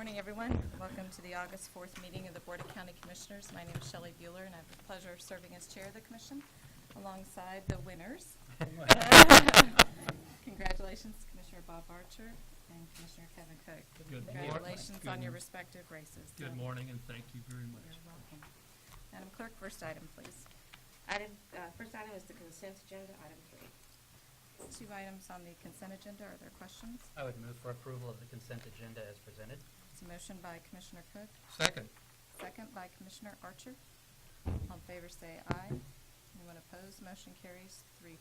morning, everyone. Welcome to the August 4th meeting of the Board of County Commissioners. My name is Shelley Bueller, and I have the pleasure of serving as chair of the commission alongside the winners. Congratulations, Commissioner Bob Archer and Commissioner Kevin Cook. Good morning. Congratulations on your Good- respective races. Good morning, and thank you very much. You're welcome. Madam Clerk, first item, please. First item is the consent agenda, item 3. 2 items on the consent agenda. Are there questions? I would move for approval of the consent agenda as presented. It's a motion by Commissioner Cook, Second. second by Commissioner Archer. All in favor say aye. Anyone opposed? Motion carries 3-0.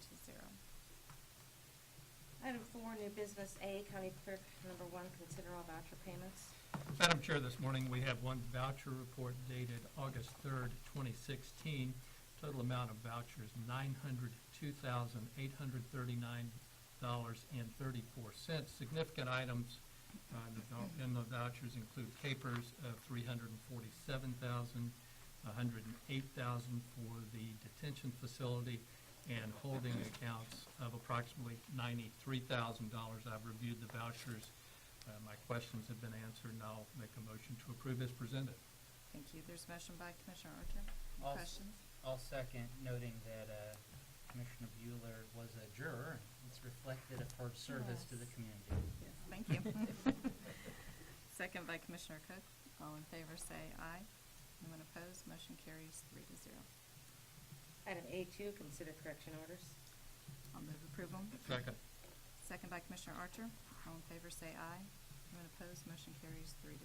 Item 4, new business A, County Clerk, number 1, consider all voucher payments. Madam Chair, this morning we have one voucher report dated August 3rd, 2016. Total amount of vouchers, $902,839.34. Significant items in the vouchers include capers of $347,000, $108,000 for the detention facility, and holding accounts of approximately $93,000. I've reviewed the vouchers. My questions have been answered, and I'll make a motion to approve as presented. Thank you. There's a motion by Commissioner Archer. Any I'll questions? I'll second, noting that Commissioner Bueller was a juror. It's reflected of her service to the community. Yes, thank you. Second by Commissioner Cook. All in favor say aye. Anyone opposed? Motion carries 3-0. Item A2, consider correction orders. I'll move approval. Second. Second by Commissioner Archer. All in favor say aye. Anyone opposed? Motion carries 3-0.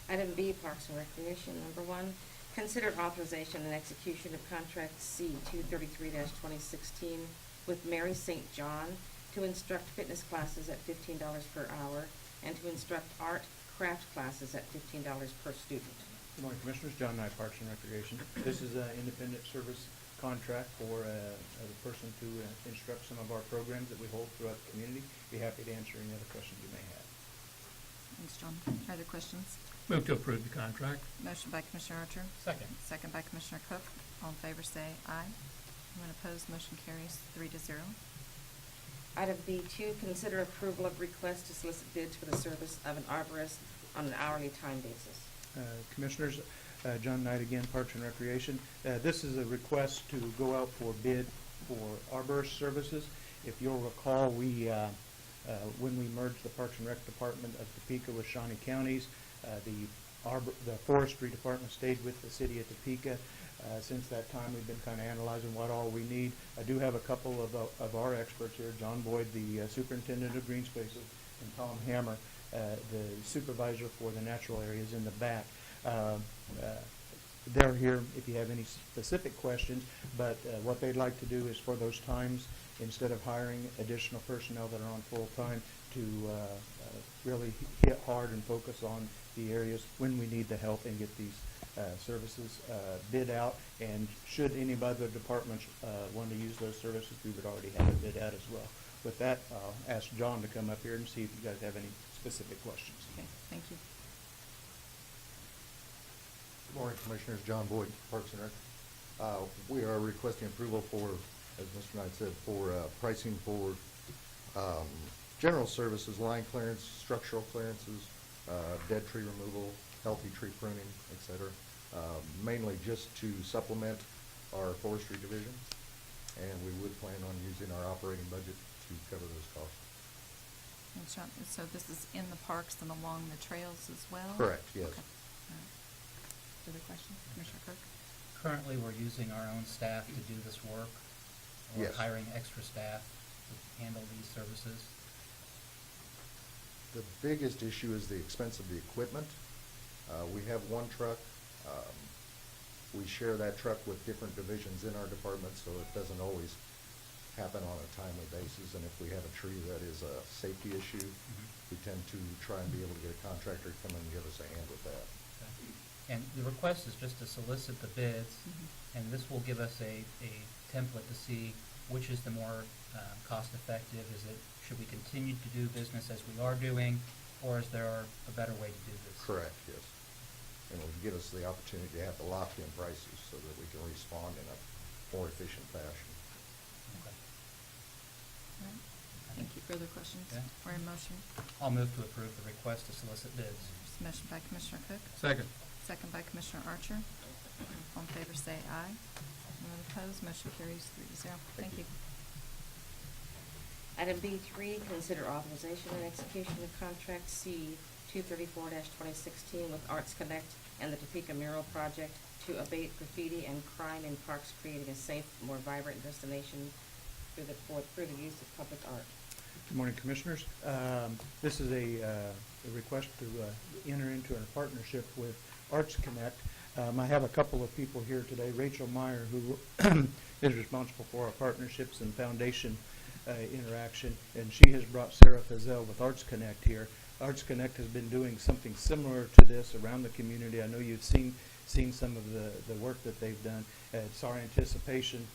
Item B, Parks and Recreation, number 1, consider authorization and execution of contract C 233-2016 with Mary St. John to instruct fitness classes at $15 per hour and to instruct art craft classes at $15 per student. Good morning, Commissioners. John Knight, Parks and Recreation. This is an independent service contract for a person to instruct some of our programs that we hold throughout the community. Be happy to answer any other questions you may have. Thanks, John. Other questions? Move to approve the contract. Motion by Commissioner Archer. Second. Second by Commissioner Cook. All in favor say aye. Anyone opposed? Motion carries 3-0. Item B2, consider approval of request to solicit bids for the service of an arborist on an hourly time basis. Commissioners, John Knight again, Parks and Recreation. This is a request to go out for bid for arborist services. If you'll recall, when we merged the Parks and Rec Department of Topeka with Shawnee counties, the Forestry Department stayed with the city of Topeka. Since that time, we've been kind of analyzing what all we need. I do have a couple of our experts here, John Boyd, the superintendent of green spaces, and Tom Hammer, the supervisor for the natural areas in the back. They're here if you have any specific questions, but what they'd like to do is for those times, instead of hiring additional personnel that are on full-time, to really hit hard and focus on the areas when we need the help and get these services bid out. And should any other departments want to use those services, we would already have it bid out as well. With that, I'll ask John to come up here and see if you guys have any specific questions. Okay, thank you. Good morning, Commissioners. John Boyd, Parks and Rec. We are requesting approval for, as Mr. Knight said, for pricing for general services, line clearance, structural clearances, dead tree removal, healthy tree pruning, et cetera, mainly just to supplement our forestry division. And we would plan on using our operating budget to cover those costs. And John, so this is in the parks and along the trails as well? Correct, yes. Okay. All right. Other questions? Commissioner Cook? Currently, we're using our own staff to do this work. We're Yes. hiring extra staff to handle these services. The biggest issue is the expense of the equipment. We have one truck. We share that truck with different divisions in our department, so it doesn't always happen on a timely basis. And if we have a tree that is a safety issue, we tend to try and be able to get a contractor to come in and give us a hand with that. Okay. And the request is just to solicit the bids, and this will give us a template to see which is the more cost-effective. Should we continue to do business as we are doing, or is there a better way to do this? Correct, yes. And it will give us the opportunity to have the locked-in prices so that we can respond in a more efficient fashion. Okay. All right. Thank you. further questions Okay. or a motion? I'll move to approve the request to solicit bids. There's a motion by Commissioner Cook, Second. second by Commissioner Archer. All in favor say aye. Anyone opposed? Motion carries 3-0. Thank you. Item B3, consider authorization and execution of contract C 234-2016 with Arts Connect and the Topeka Mural Project to abate graffiti and crime in parks, creating a safe, more vibrant destination through the use of public art. Good morning, Commissioners. This is a request to enter into a partnership with Arts Connect. I have a couple of people here today. Rachel Meyer, who is responsible for our partnerships and foundation interaction, and she has brought Sarah Fazell with Arts Connect here. Arts Connect has been doing something similar to this around the community. I know you've seen some of the work that they've done. It's our anticipation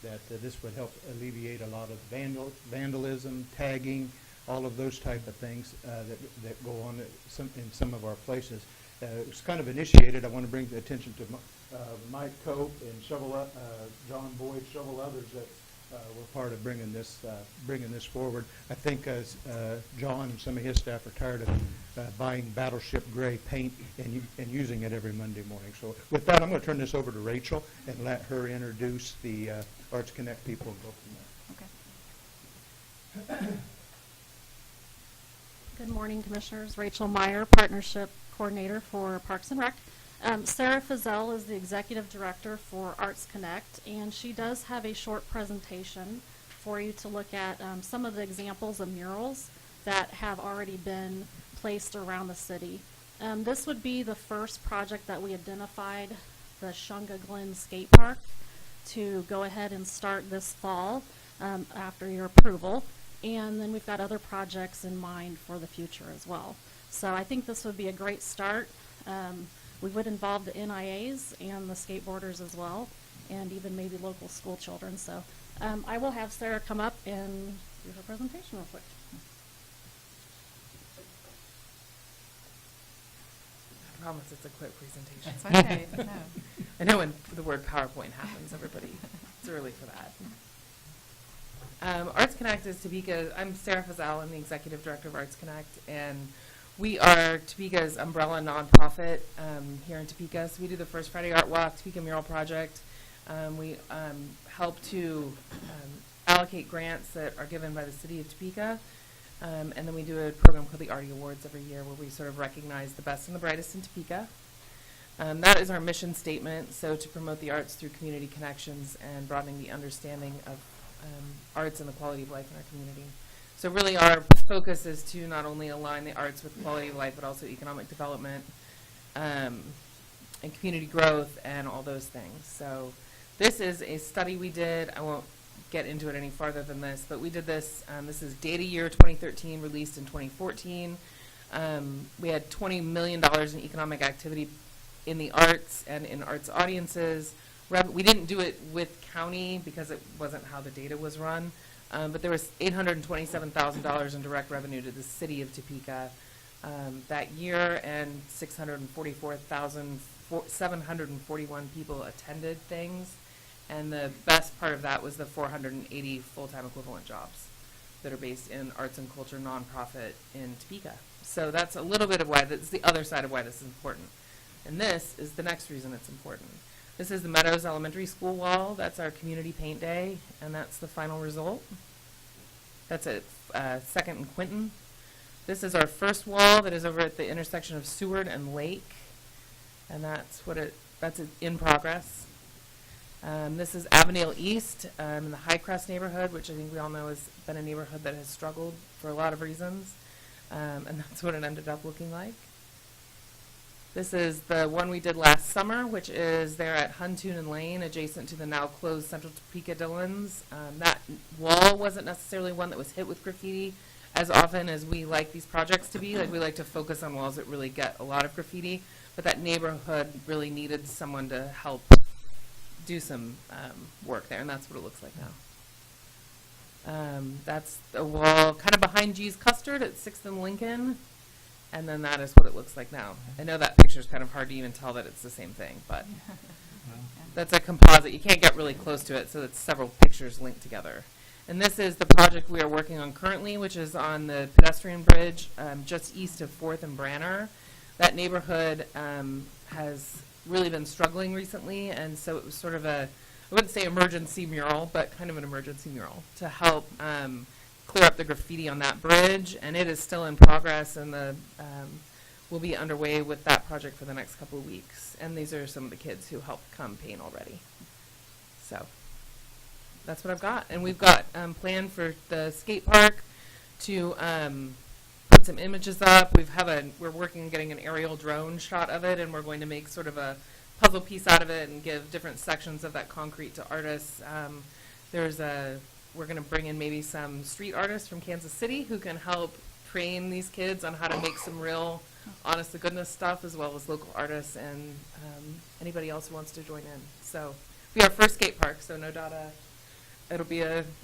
that this would help alleviate a lot of vandalism, tagging, all of those type of things that go on in some of our places. It's kind of initiated. I want to bring the attention to Mike Cope and John Boyd, several others that were part of bringing this forward. I think John and some of his staff are tired of buying Battleship Gray paint and using it every Monday morning. So with that, I'm going to turn this over to Rachel and let her introduce the Arts Connect people and go from there. Okay. Good morning, Commissioners. Rachel Meyer, Partnership Coordinator for Parks and Rec. Sarah Fazell is the Executive Director for Arts Connect, and she does have a short presentation for you to look at some of the examples of murals that have already been placed around the city. This would be the first project that we identified, the Shunga Glen Skate Park, to go ahead and start this fall after your approval. And then we've got other projects in mind for the future as well. So I think this would be a great start. We would involve the NIAs and the skateboarders as well, and even maybe local school children. So I will have Sarah come up and do her presentation real quick. I promise it's a quick presentation. It's okay. No. I know when the word PowerPoint happens, everybody, it's early for that. Arts Connect is Topeka. I'm Sarah Fazell. I'm the Executive Director of Arts Connect, and we are Topeka's umbrella nonprofit here in Topeka. So we do the First Friday Art Walk, Topeka Mural Project. We help to allocate grants that are given by the city of Topeka. And then we do a program called the Artie Awards every year where we sort of recognize the best and the brightest in Topeka. That is our mission statement, so to promote the arts through community connections and broadening the understanding of arts and the quality of life in our community. So really our focus is to not only align the arts with quality of life, but also economic development and community growth and all those things. So this is a study we did. I won't get into it any farther than this, but we did this. This is data year 2013, released in 2014. We had $20 million in economic activity in the arts and in arts audiences. We didn't do it with county because it wasn't how the data was run. But there was $827,000 in direct revenue to the city of Topeka that year, and 741 people attended things. And the best part of that was the 480 full-time equivalent jobs that are based in arts and culture nonprofit in Topeka. So that's a little bit of why, that's the other side of why this is important. And this is the next reason it's important. This is the Meadows Elementary School wall. That's our community paint day, and that's the final result. That's at 2nd and Quinton. This is our first wall that is over at the intersection of Seward and Lake, and that's in progress. This is Avondale East in the High Crest neighborhood, which I think we all know has been a neighborhood that has struggled for a lot of reasons, and that's what it ended up looking like. This is the one we did last summer, which is there at Huntoon Lane, adjacent to the now closed Central Topeka Dillons. That wall wasn't necessarily one that was hit with graffiti as often as we like these projects to be. Like, we like to focus on walls that really get a lot of graffiti, but that neighborhood really needed someone to help do some work there, and that's what it looks like now. That's a wall kind of behind G's Custard at 6th and Lincoln. And then that is what it looks like now. I know that picture is kind of hard to even tell that it's the same thing, but that's a composite. You can't get really close to it, so it's several pictures linked together. And this is the project we are working on currently, which is on the pedestrian bridge just east of 4th and Branner. That neighborhood has really been struggling recently, and so it was sort of a, I wouldn't say emergency mural, but kind of an emergency mural to help clear up the graffiti on that bridge. And it is still in progress, and we'll be underway with that project for the next couple of weeks. And these are some of the kids who helped come paint already. So that's what I've got. And we've got planned for the skate park to put some images up. We're working on getting an aerial drone shot of it, and we're going to make sort of a puzzle piece out of it and give different sections of that concrete to artists. We're going to bring in maybe some street artists from Kansas City who can help train these kids on how to make some real honest-to-goodness stuff, as well as local artists and anybody else who wants to join in. So it'll be our first skate park, so no doubt it'll be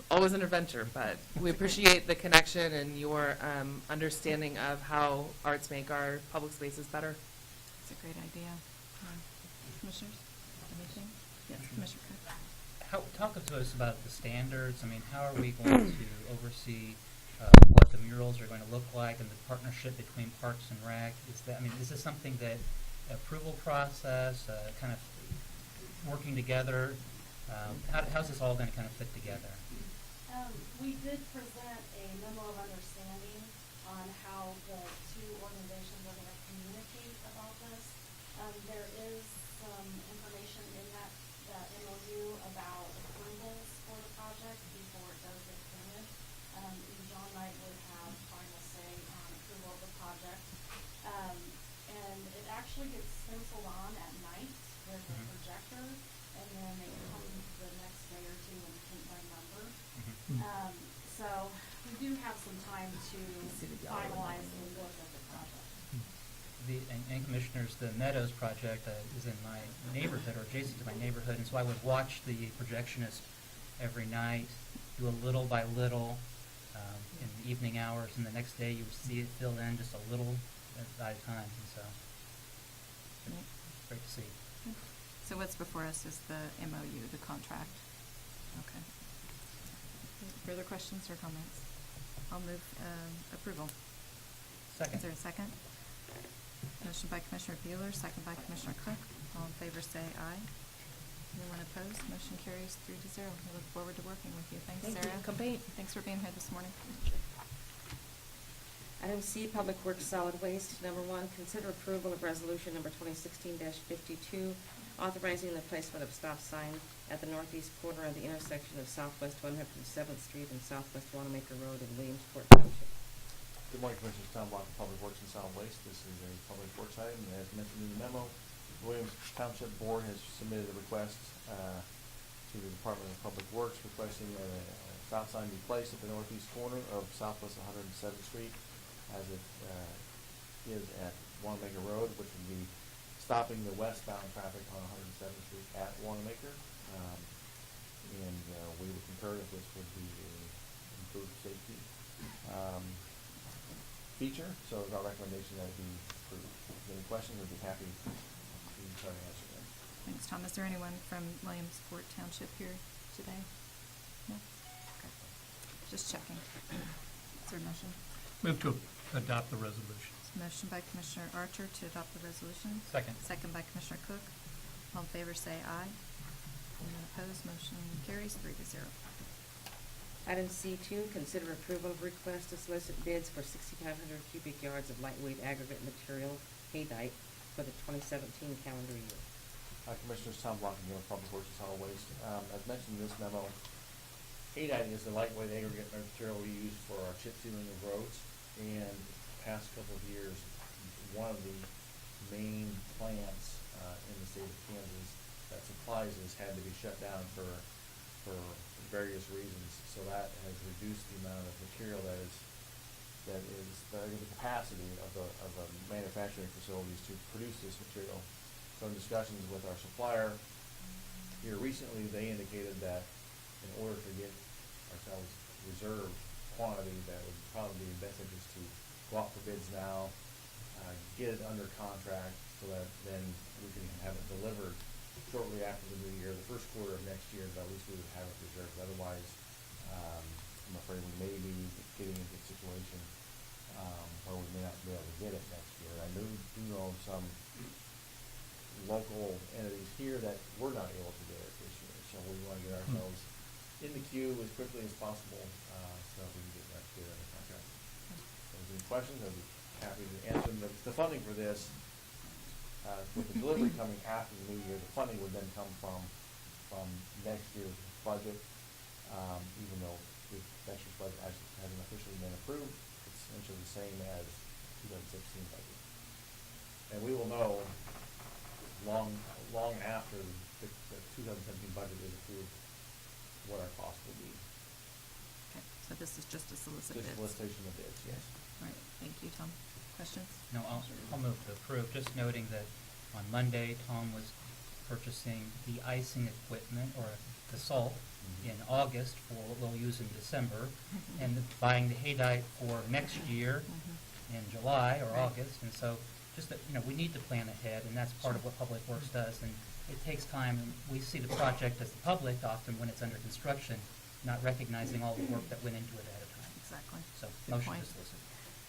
always an adventure, but we appreciate the connection and your understanding of how arts make our public spaces better. It's a great idea. Commissioners, anything? Yes, Commissioner Cook. Talk to us about the standards. I mean, how are we going to oversee what the murals are going to look like and the partnership between Parks and Rec? Is this something that approval process, kind of working together? How's this all going to kind of fit together? We did present a memo of understanding on how the two organizations are going to communicate about this. There is some information in that MOU about approvals for the project before it does get printed. John Knight would have final say on approval of the project. And it actually gets stenciled on at night with a projector, and then they come the next day or two and paint by number. So we do have some time to finalize the look of the project. And Commissioners, the Meadows project is in my neighborhood, or adjacent to my neighborhood, and so I would watch the projectionist every night, do a little by little in the evening hours, and the next day you would see it fill in just a little at a time, and so it's great to see. So what's before us is the MOU, the contract. Okay. Further questions or comments? I'll move approval. Second. Is there a second? Motion by Commissioner Bueller, second by Commissioner Cook. All in favor say aye. Anyone opposed? Motion carries 3-0. We look forward to working with you. Thanks, Thank Sarah. you. Come paint. Thanks for being here this morning. Item C, Public Works Solid Waste. Number 1, consider approval of resolution number 2016-52, authorizing the placement of stop sign at the northeast corner of the intersection of Southwest 107th Street and Southwest Wanamaker Road in Williamsport Township. Good morning, Commissioners. Tom Block, Public Works and Solid Waste. This is a public works item, and as mentioned in the memo, the Williams Township Board has submitted a request to the Department of Public Works requesting a stop sign be placed at the northeast corner of Southwest 107th Street, as it is at Wanamaker Road, which would be stopping the westbound traffic on 107th Street at Wanamaker. And we would concur that this would be an improved safety feature, so it's our recommendation that it be approved. If there's any questions, I'd be happy to try to answer them. Thanks, Tom. Is there anyone from Williamsport Township here today? No? Okay. Just checking. Is there a motion? Move to adopt the resolutions. Motion by Commissioner Archer to adopt the resolution. Second. Second by Commissioner Cook. All in favor say aye. Anyone opposed? Motion carries 3-0. Item C2, consider approval of request to solicit bids for 6,500 cubic yards of lightweight aggregate material, haydite, for the 2017 calendar year. Commissioners, Tom Block, again with Public Works and Solid Waste. As mentioned in this memo, haydite is the lightweight aggregate material we use for our chip sealing of roads. And the past couple of years, one of the main plants in the state of Kansas that supplies this had to be shut down for various reasons. So that has reduced the amount of material that is the capacity of the manufacturing facilities to produce this material. So in discussions with our supplier here recently, they indicated that in order to get ourselves reserve quantity, that would probably be advantageous to go out for bids now, get it under contract so that then we can have it delivered shortly after the new year, the first quarter of next year, but at least we would have it reserved. Otherwise, I'm afraid we may be getting into a situation, where we may not be able to get it next year. I do know some local entities here that were not able to get it this year, so we want to get ourselves in the queue as quickly as possible, so we can get that clear in the contract. If there's any questions, I'd be happy to answer them. The funding for this, with the delivery coming after the new year, the funding would then come from next year's budget, even though the next year's budget hasn't officially been approved. It's essentially the same as 2016 budget. And we will know long after the 2017 budget is approved, what our cost will be. Okay, so this is just to solicit bids. Just solicitation of bids, yes. All right, thank you, Tom. Questions? No, I'll move to approve, just noting that on Monday, Tom was purchasing the icing equipment, or the salt, in August for what we'll use in December, and buying the haydite for next year in July or Right. August, and so just that, we need to plan ahead, and that's part of what Public Works does, and it takes time, and we see the project as the public often when it's under construction, not recognizing all the work that went into it ahead of time. Exactly. So, Good motion point. to solicit.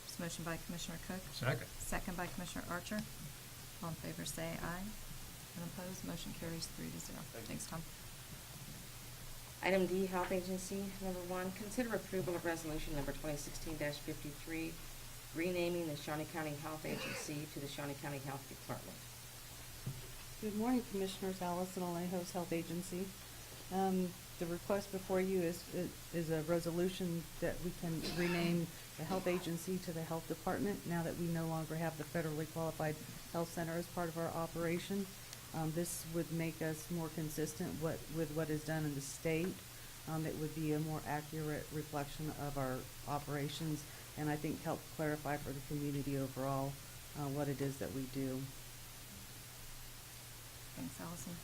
There's a motion by Commissioner Cook. Second. Second by Commissioner Archer. All in favor say aye. And opposed, motion carries 3-0. Thank you. Thanks, Tom. Item D, Health Agency, number 1, consider approval of resolution number 2016-53, renaming the Shawnee County Health Agency to the Shawnee County Health Department. Good morning, Commissioners. Allison Alejos, Health Agency. The request before you is a resolution that we can rename the Health Agency to the Health Department now that we no longer have the federally qualified health center as part of our operation. This would make us more consistent with what is done in the state. It would be a more accurate reflection of our operations, and I think help clarify for the community overall what it is that we do. Thanks, Allison.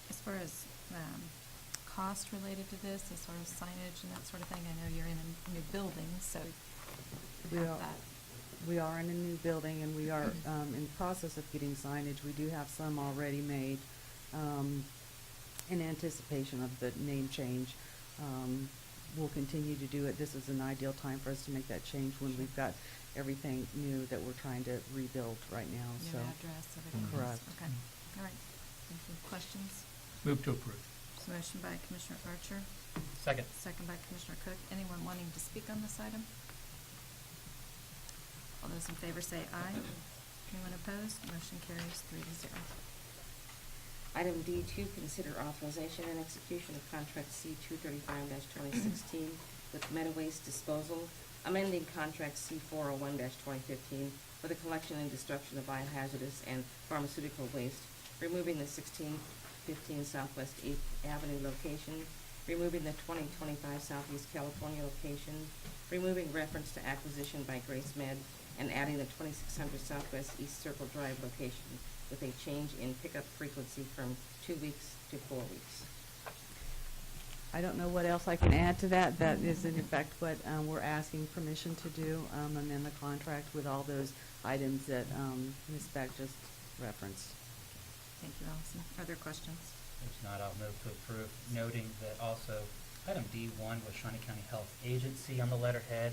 As far as cost related to this, as far as signage and that sort of thing, I know you're in a new building, so We have are- that. We are in a new building, and we are in the process of getting signage. We do have some already made in anticipation of the name change. We'll continue to do it. This is an ideal time for us to make that change when we've got everything new that we're trying to rebuild right now. New So, address, everything else. Correct. Okay, all right. Thank you. Questions? Move to approve. There's a motion by Commissioner Archer, Second. second by Commissioner Cook. Anyone wanting to speak on this item? All those in favor say aye. Anyone opposed? Motion carries 3-0. Item D2, consider authorization and execution of contract C 235-2016 with Meta Waste Disposal, amending contract C 401-2015 for the collection and destruction of biohazardous and pharmaceutical waste, removing the 1615 Southwest 8th Avenue location, removing the 2025 Southeast California location, removing reference to acquisition by Grace Med, and adding the 2600 Southwest East Circle Drive location with a change in pickup frequency from 2 weeks to 4 weeks. I don't know what else I can add to that. That is in effect what we're asking permission to do, amend the contract with all those items that Ms. Beck just referenced. Thank you, Allison. Are there questions? If not, I'll move to approve, noting that also item D1 was Shawnee County Health Agency on the letterhead.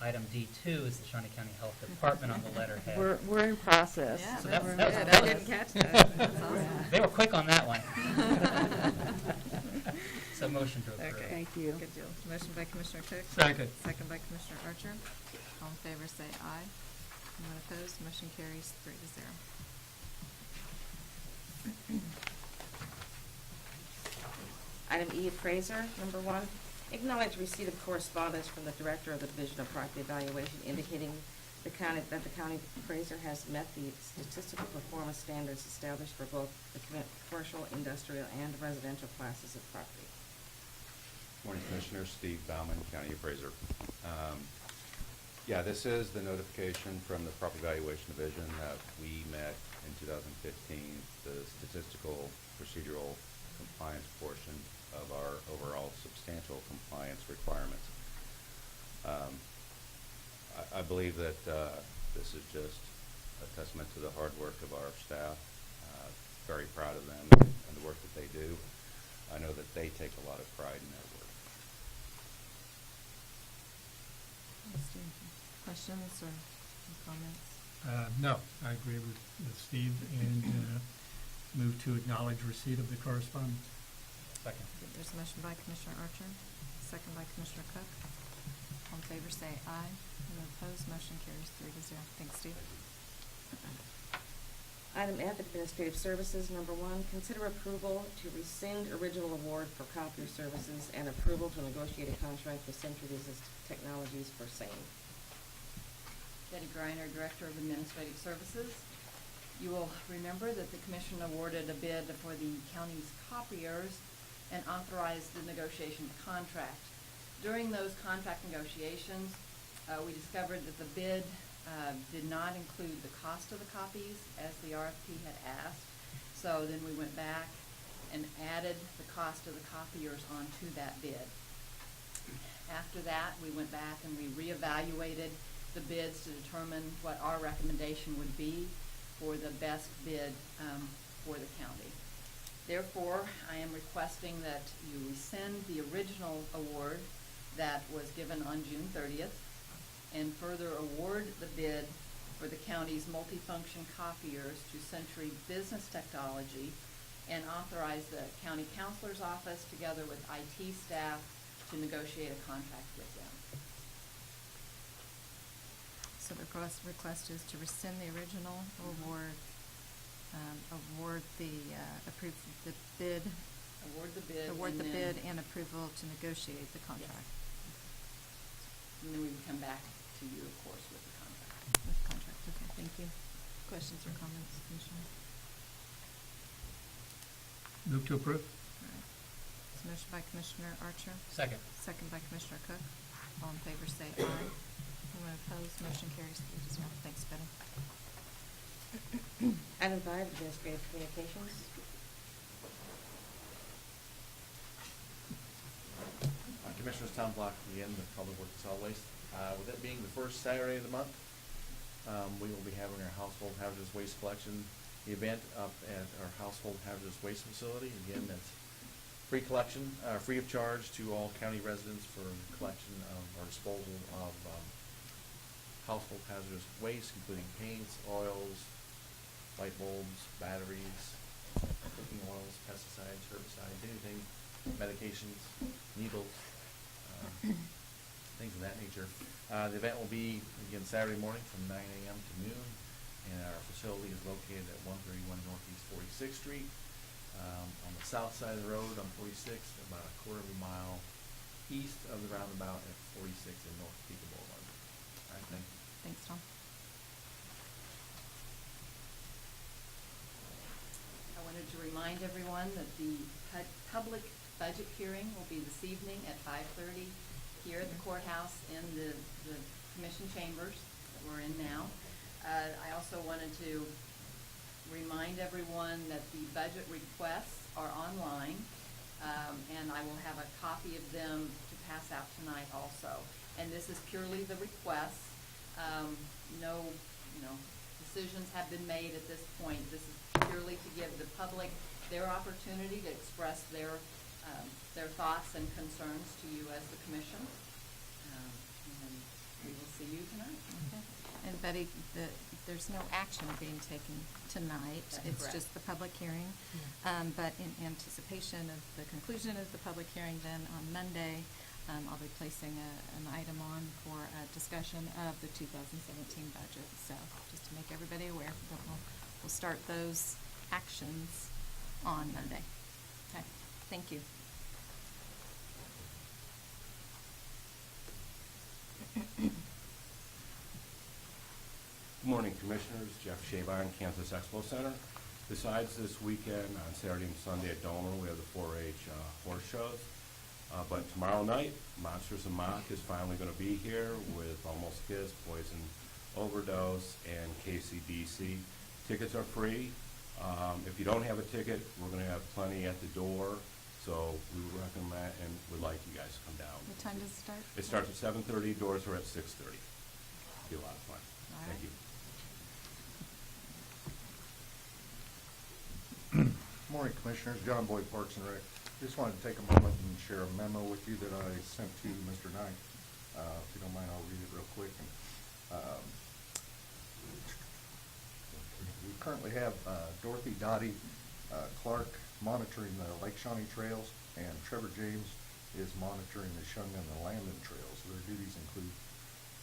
Item D2 is the Shawnee County Health Department on the letterhead. We're in process. Yeah, So that's that good. was I close. didn't catch that. That's awesome. They were quick on that one. So motion to approve. Okay. Thank you. Good deal. Motion by Commissioner Cook. Second. Second by Commissioner Archer. All in favor say aye. Anyone opposed? Motion carries 3-0. Item E, appraiser, number 1, acknowledge receipt of correspondence from the Director of the Division of Property Evaluation indicating that the county appraiser has met the statistical performance standards established for both the commercial, industrial, and residential classes of property. Morning, Commissioner. Steve Bauman, County Appraiser. Yeah, this is the notification from the Property Evaluation Division that we met in 2015 the statistical procedural compliance portion of our overall substantial compliance requirements. I believe that this is just a testament to the hard work of our staff. Very proud of them and the work that they do. I know that they take a lot of pride in their work. Steve, questions or comments? No, I agree with Steve and move to acknowledge receipt of the correspondence. Second. Okay, there's a motion by Commissioner Archer, second by Commissioner Cook. All in favor say aye. Anyone opposed? Motion carries 3-0. Thanks, Steve. Item F, Administrative Services, number 1, consider approval to rescind original award for copier services and approval to negotiate a contract with Century Business Technologies for same. Betty Griner, Director of Administrative Services. You will remember that the commission awarded a bid for the county's copiers and authorized the negotiation of the contract. During those contract negotiations, we discovered that the bid did not include the cost of the copies as the RFP had asked. So then we went back and added the cost of the copiers onto that bid. After that, we went back and we reevaluated the bids to determine what our recommendation would be for the best bid for the county. Therefore, I am requesting that you rescind the original award that was given on June 30th and further award the bid for the county's multifunction copiers to Century Business Technology and authorize the county counselor's office together with IT staff to negotiate a contract with them. So the request is to rescind the original award, approve the bid. Award the bid. Award and the then- bid and approval to negotiate the contract. And then we would come back to you, of course, with the contract. With the contract, okay, thank you. Questions or comments, Commissioner? Move to approve. All right. It's a motion by Commissioner Archer, Second. second by Commissioner Cook. All in favor say aye. Anyone opposed? Motion carries 3-0. Thanks, Betty. Item 5, Administrative Communications. Commissioners, Tom Block again, with Public Works and Solid Waste. With it being the first Saturday of the month, we will be having our household hazardous waste collection event up at our household hazardous waste facility. Again, that's free collection, free of charge to all county residents for collection of or disposal of household hazardous waste, including paints, oils, light bulbs, batteries, cooking oils, pesticides, herbicides, anything, medications, needles, things of that nature. The event will be, again, Saturday morning from 9 a.m. to noon, and our facility is located at 131 Northeast 46th Street, on the south side of the road on 46th, about a quarter of a mile east of the roundabout at 46th and North Topeka Boulevard. All right, thank you. Thanks, Tom. I wanted to remind everyone that the public budget hearing will be this evening at 5:30 here at the courthouse in the commission chambers that we're in now. I also wanted to remind everyone that the budget requests are online, and I will have a copy of them to pass out tonight also. And this is purely the requests. No, decisions have been made at this point. This is purely to give the public their opportunity to express their thoughts and concerns to you as the commission. And we will see you tonight. Okay. And Betty, there's no action being taken tonight. That's It's correct. just the public hearing. But in anticipation of the conclusion of the public hearing, then on Monday, I'll be placing an item on for a discussion of the 2017 budget. So just to make everybody aware that we'll start those actions on Monday. Okay, thank you. Good morning, Commissioners. Jeff Shabine, Kansas Expo Center. Besides this weekend, on Saturday and Sunday at Domer, we have the 4-H horse shows. But tomorrow night, Monsters of Mock is finally going to be here with Almost Kiss, Poison Overdose, and KCDC. Tickets are free. If you don't have a ticket, we're going to have plenty at the door. So we would recommend and would like you guys to come down. What time does it start? It starts at 7:30. Doors are at 6:30. Be a lot of fun. All Thank right. you. Morning, Commissioners. John Boyd, Parks and Rec. Just wanted to take a moment and share a memo with you that I sent to Mr. Knight. If you don't mind, I'll read it real quick. We currently have Dorothy Dottie Clark monitoring the Lake Shawnee trails, and Trevor James is monitoring the Shungan and Landon trails. Their duties include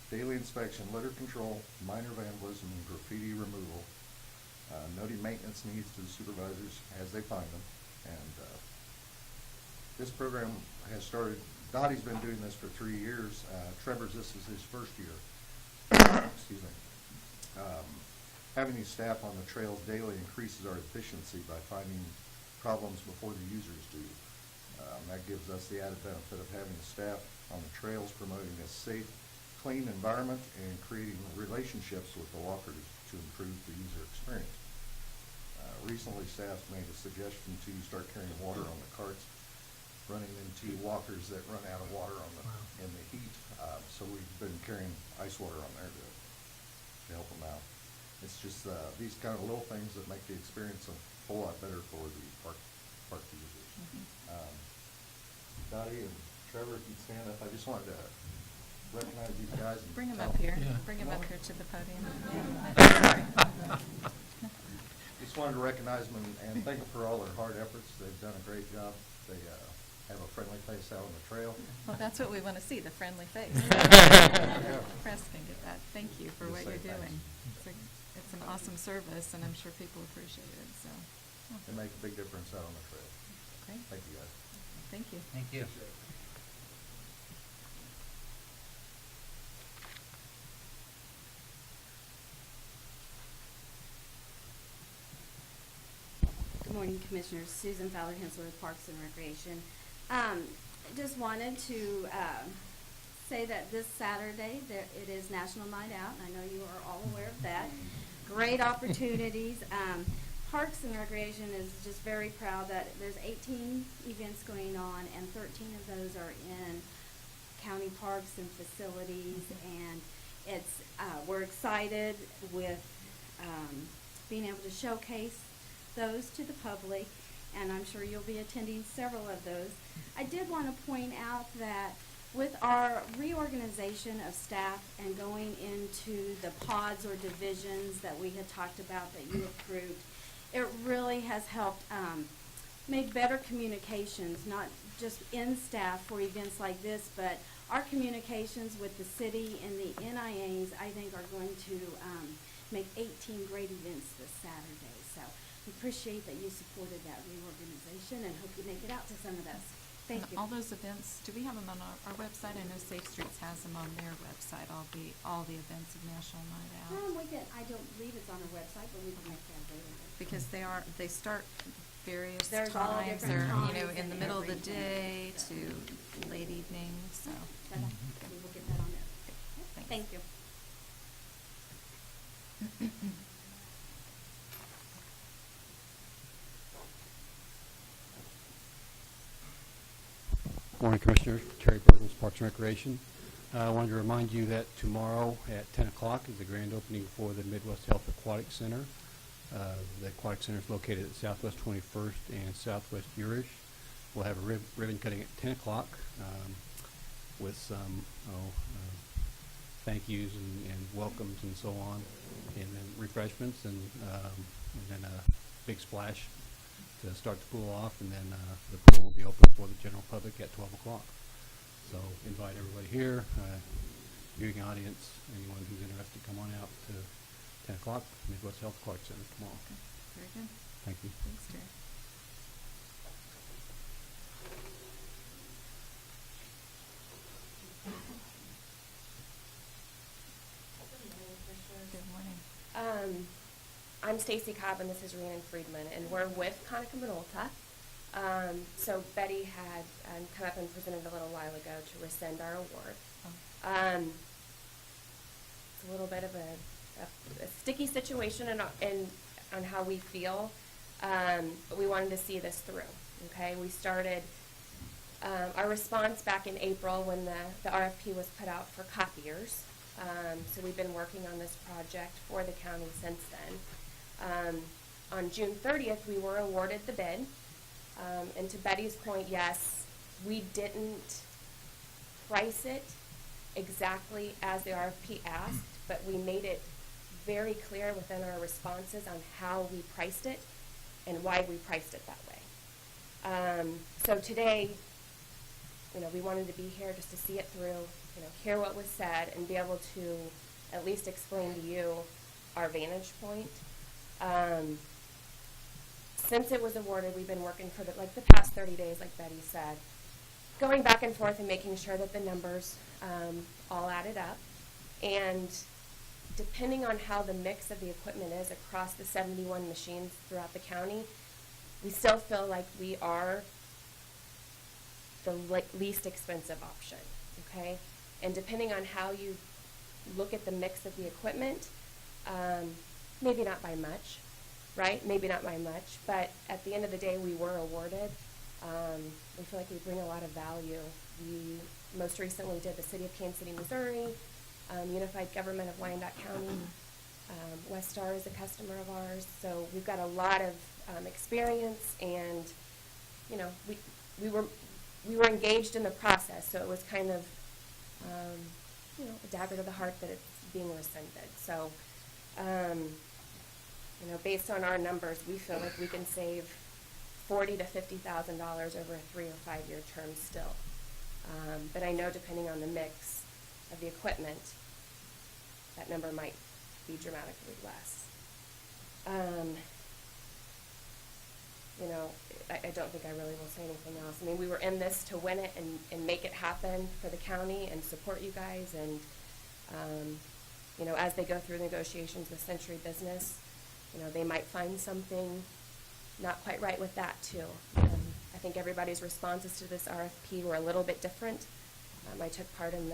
daily inspection, litter control, minor vandalism, and graffiti removal, noting maintenance needs to the supervisors as they find them. And this program has started, Dottie's been doing this for 3 years. Trevor's, this is his first year. Excuse me. Having these staff on the trails daily increases our efficiency by finding problems before the users do. That gives us the added benefit of having the staff on the trails promoting a safe, clean environment and creating relationships with the walkers to improve the user experience. Recently, staff made a suggestion to start carrying water on the carts, running into walkers that run out of water on the, in the heat. So we've been carrying ice water on there to help them out. It's just these kind of little things that make the experience a whole lot better for the park users. Dottie and Trevor, if you'd stand up, I just wanted to recognize these guys. And Bring them tell up here. Yeah. Bring them up here to the podium. Just wanted to recognize them and thank them for all their hard efforts. They've done a great job. They have a friendly face out on the trail. Well, that's what we want to see, the friendly face. Yeah. Press can get that. Thank you for what Just say you're doing. thanks. It's an awesome service, and I'm sure people appreciate it, so. They make a big difference out on the trail. Great. Thank you, guys. Thank you. Thank you. Good morning, Commissioners. Susan Fowler, Hensler with Parks and Recreation. Just wanted to say that this Saturday, it is National Night Out, and I know you are all aware of that. Great opportunities. Parks and Recreation is just very proud that there's 18 events going on, and 13 of those are in county parks and facilities, and it's we're excited with being able to showcase those to the public, and I'm sure you'll be attending several of those. I did want to point out that with our reorganization of staff and going into the pods or divisions that we had talked about that you approved, it really has helped make better communications, not just in staff for events like this, but our communications with the city and the NIAs, I think, are going to make 18 great events this Saturday. So we appreciate that you supported that reorganization and hope you make it out to some of those. Thank And you. all those events, do we have them on our website? I know Safe Streets has them on their website, all the events of National Night Out. I don't believe it's on our website, but we can make that available. Because they start various There's all times, different or, you know, times in the and middle of the everything. day to late evening, so. We will get that on there. Thanks. Thank you. Morning, Commissioners. Terry Burgess, Parks and Recreation. I wanted to remind you that tomorrow at 10 o'clock is the grand opening for the Midwest Health Aquatic Center. The Aquatic Center is located at Southwest 21st and Southwest Urish. We'll have a ribbon cutting at 10 o'clock with some thank yous and welcomes and so on, and then refreshments, and then a big splash to start the pool off, and then the pool will be open for the general public at 12 o'clock. So invite everybody here, viewing audience, anyone who's interested, come on out to 10 o'clock, Midwest Health Aquatic Center tomorrow. Okay, very good. Thank you. Thanks, Terry. Good morning. I'm Stacy Cobb and this is Rhiannon Friedman, and we're with Conica Minolta. So Betty had come up and presented a little while ago to rescind our award. It's a little bit of a sticky situation on how we feel, but we wanted to see this through. Okay, we started our response back in April when the RFP was put out for copiers. So we've been working on this project for the county since then. On June 30th, we were awarded the bid. And to Betty's point, yes, we didn't price it exactly as the RFP asked, but we made it very clear within our responses on how we priced it and why we priced it that way. So today, we wanted to be here just to see it through, hear what was said, and be able to at least explain to you our vantage point. Since it was awarded, we've been working for the past 30 days, like Betty said, going back and forth and making sure that the numbers all added up. And depending on how the mix of the equipment is across the 71 machines throughout the county, we still feel like we are the least expensive option, okay? And depending on how you look at the mix of the equipment, maybe not by much, right? Maybe not by much, but at the end of the day, we were awarded. We feel like we bring a lot of value. We most recently did the City of Kansas City, Missouri, Unified Government of Wyandotte County. West Star is a customer of ours, so we've got a lot of experience, and we were engaged in the process, so it was kind of a dagger to the heart that it's being rescinded. So, based on our numbers, we feel like we can save $40,000 to $50,000 over a 3 or 5 year term still. But I know depending on the mix of the equipment, that number might be dramatically less. I don't think I really will say anything else. I mean, we were in this to win it and make it happen for the county and support you guys. And, as they go through negotiations with Century Business, they might find something not quite right with that too. I think everybody's responses to this RFP were a little bit different. I took part in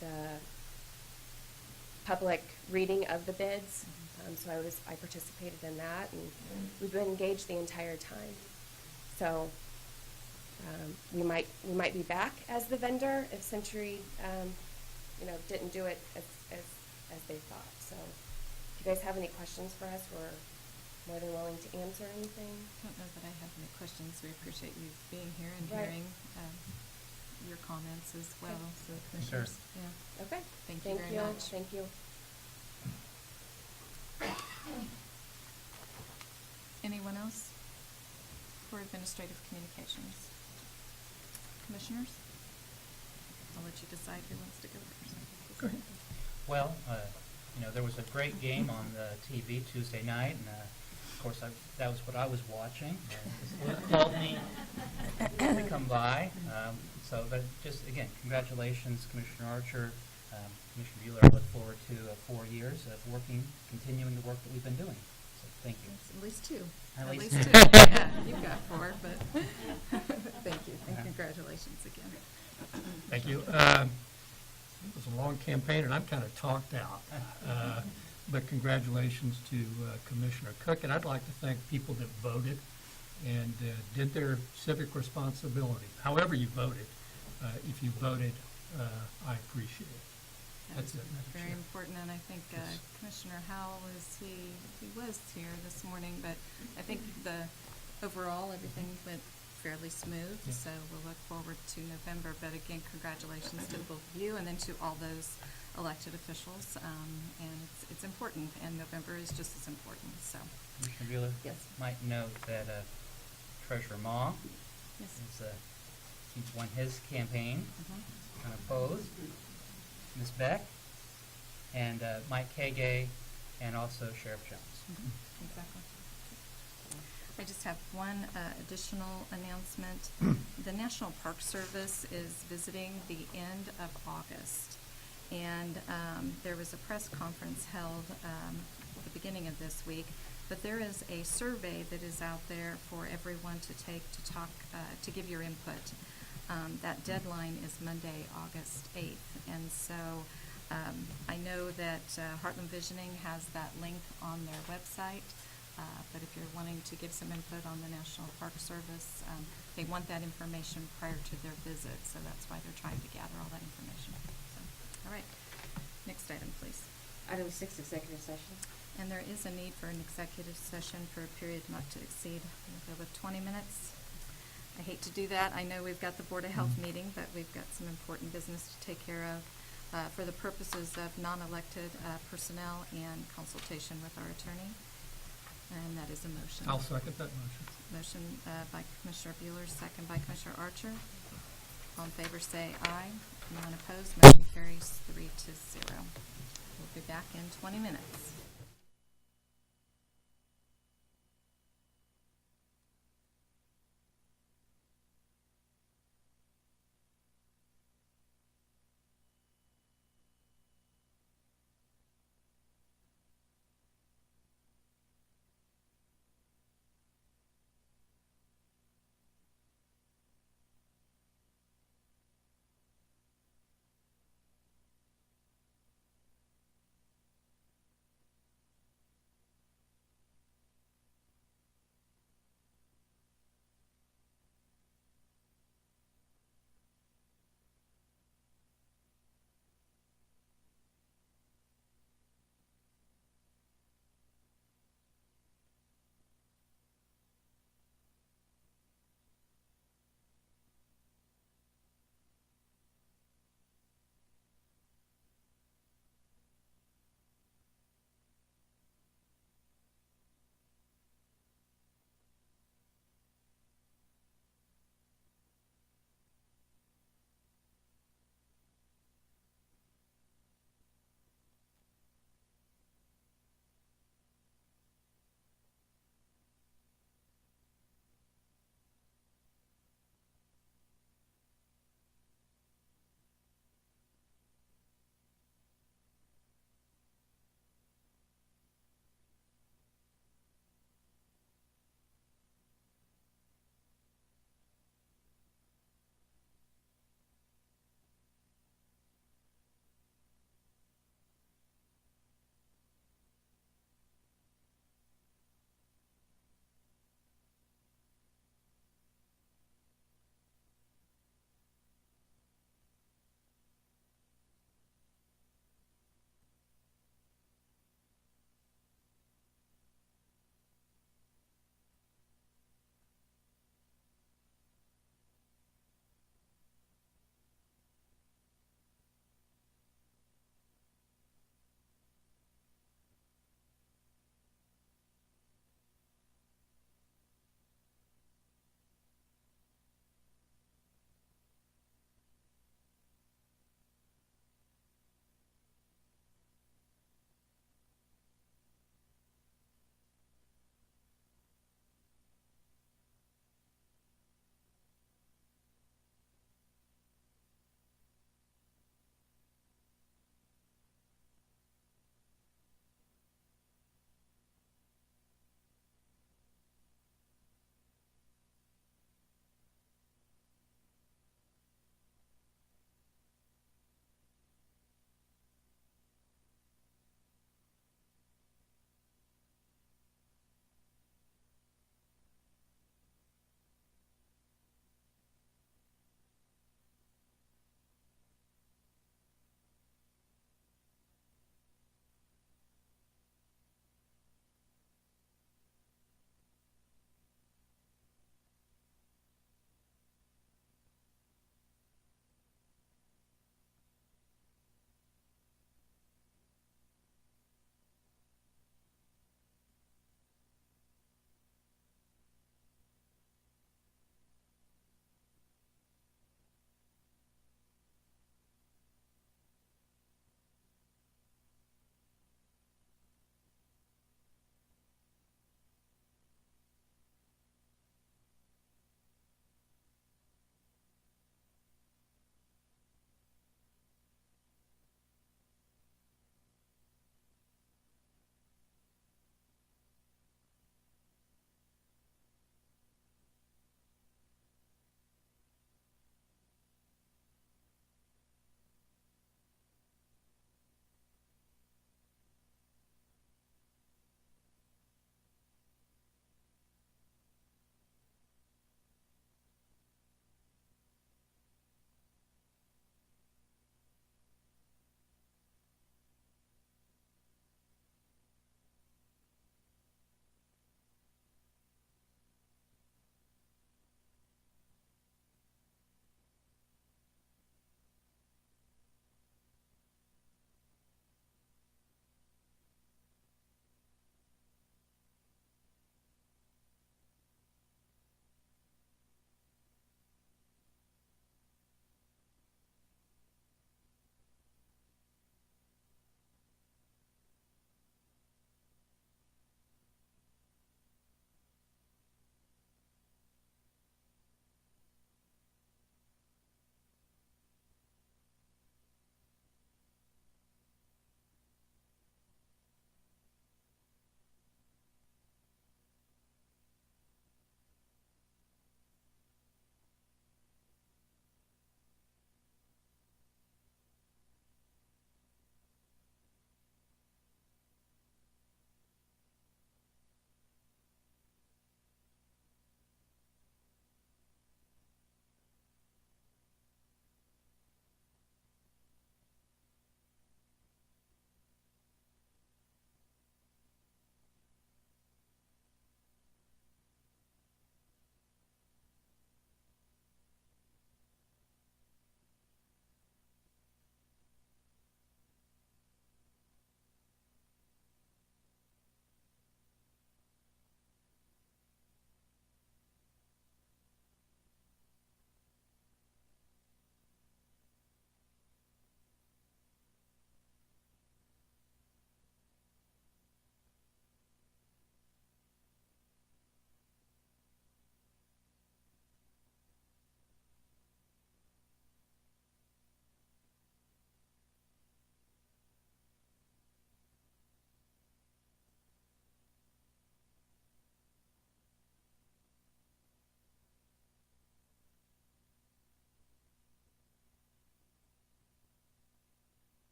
the public reading of the bids, so I participated in that, and we've been engaged the entire time. So we might be back as the vendor if Century didn't do it as they thought. So if you guys have any questions for us, we're more than willing to answer anything. I don't know that I have any questions. We appreciate you being here and Right. hearing your comments as well. Okay. So, Sure. Commissioners, yeah. Okay. Thank you very much. Thank you. Anyone else for administrative communications? Commissioners? I'll let you decide who wants to go first. Go ahead. Well, there was a great game on the TV Tuesday night, and of course that was what I was watching. Luke called me to come by. But just again, congratulations, Commissioner Archer, Commissioner Bueller. I look forward to 4 years of continuing the work that we've been doing. So thank you. Yes, at least two. At least two. two. Yeah, you've got 4, but thank you, and congratulations again. Thank you. It was a long campaign, and I'm kind of talked out. But congratulations to Commissioner Cook, and I'd like to thank people that voted and did their civic responsibility. However you voted, if you voted, I appreciate it. That's it, Madam Very Chair. important, and I think Commissioner Howell he was here this morning, but I think overall everything went fairly smooth, Yeah. so we'll look forward to November. But again, congratulations to both of you and then to all those elected officials. And it's important, and November is just as important, so. Commissioner Bueller? Yes. Might note that Treasurer Ma Yes. he's won his campaign unopposed. Ms. Beck, and Mike Kagay, and also Sheriff Jones. Exactly. I just have one additional announcement. The National Park Service is visiting the end of August, and there was a press conference held at the beginning of this week, but there is a survey that is out there for everyone to take to give your input. That deadline is Monday, August 8th, and so I know that Heartland Visioning has that link on their website, but if you're wanting to give some input on the National Park Service, they want that information prior to their visit, so that's why they're trying to gather all that information. So, all right, next item, please. Item 6, executive session. And there is a need for an executive session for a period not to exceed, we'll go with 20 minutes. I hate to do that. I know we've got the Board of Health meeting, but we've got some important business to take care of for the purposes of non-elected personnel and consultation with our attorney. And that is a motion. I'll second that motion. Motion by Commissioner Bueller, second by Commissioner Archer. All in favor say aye. Anyone opposed? Motion carries 3-0. We'll be back in 20 minutes.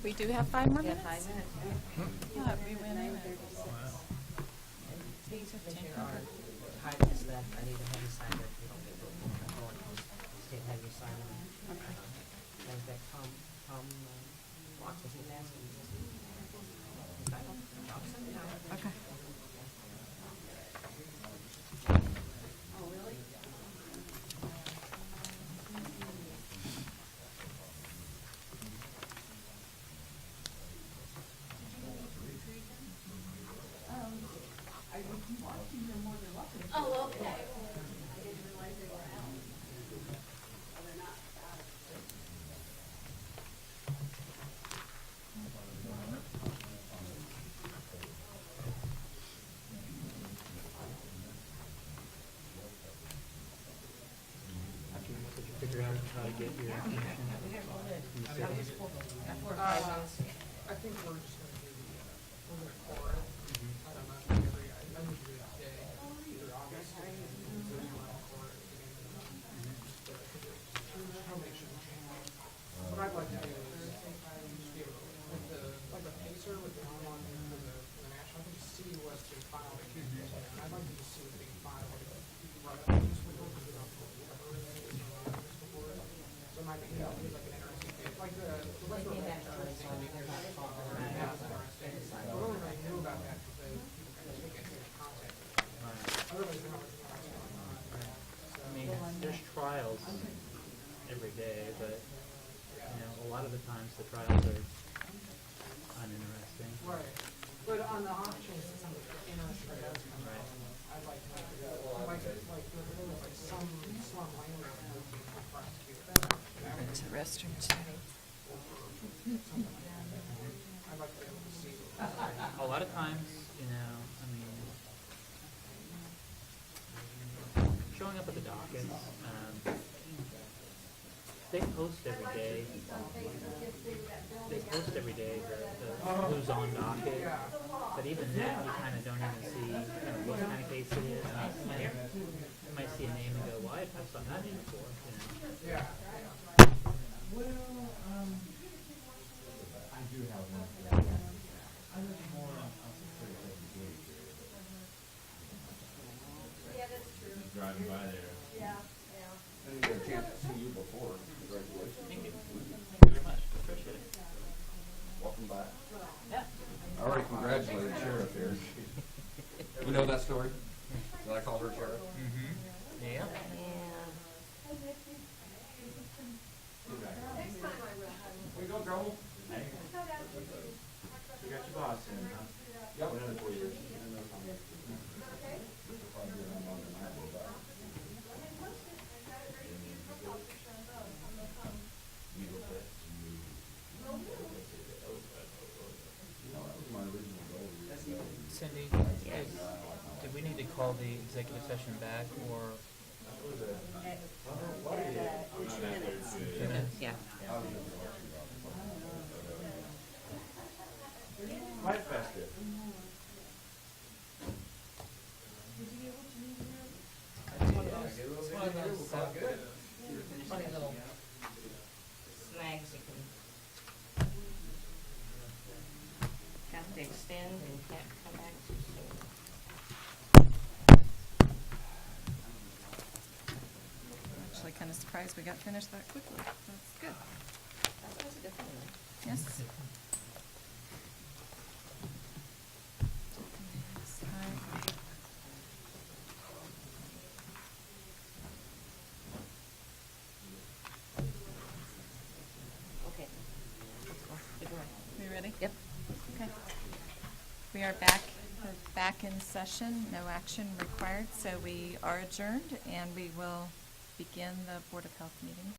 We do have 5 more We minutes? have 5 minutes. Yeah, we went in. And these are items that I need to have you sign that you don't get to, state have you sign them. Okay. And that Tom Watts was even asking me. Okay. Oh, really? Oh, okay. I didn't realize they were out. Oh, they're not out. Did you figure out how to get your information? I think we're just gonna do we're gonna core it. I don't know, I usually do it today, either August or core it. I'll make sure to change. What I'd like to do is, be able to, with the, like a pacer with the online for the national, I can just see what's been filed. I'd like to just see what's being filed. Right, just with what we don't, whatever it is, before. So it might be, like an interesting page, like the what's the I really knew about that because people kind of take it into context. I really didn't know what's going on. I mean, there's trials every day, but, you know, a lot of the times the trials are uninteresting. Right. But on the off chance that something interesting does come Right. up, I'd like to make it, there was like some slum landowner being prosecuted. Went to restroom too. I'd like to be able to see. A lot of times, you know, I mean, showing up at the dockets, they post every day. They post every day the who's on docket, but even then, you kind of don't even see kind of what kind of case it is. You might see a name and go, "Well, I've saw that name before." You know? Yeah. I do have one for that. I was more on Yeah, that's true. driving by there. Yeah. I didn't get a chance to see you before. Congratulations. Thank you. Thank you very much. Appreciate it. Welcome back. Yeah. I already congratulated Sheriff here. You know that story? That I called her Sheriff? Mm-hmm. Yeah. Where you go, Joel? Hey. You got your boss in, huh? Yep. Another 4 years. Cindy, did we need to call the executive session back or? 2 minutes? Yeah. Life festive. It's one of those, funny little snags you can have to extend and can't come back too soon. Actually kind of surprised we got finished that quickly. That's good. That was a good one. Yes. Okay. Good one. We ready? Yep. Okay. We are back. We're back in session. No action required, so we are adjourned, and we will begin the Board of Health meeting.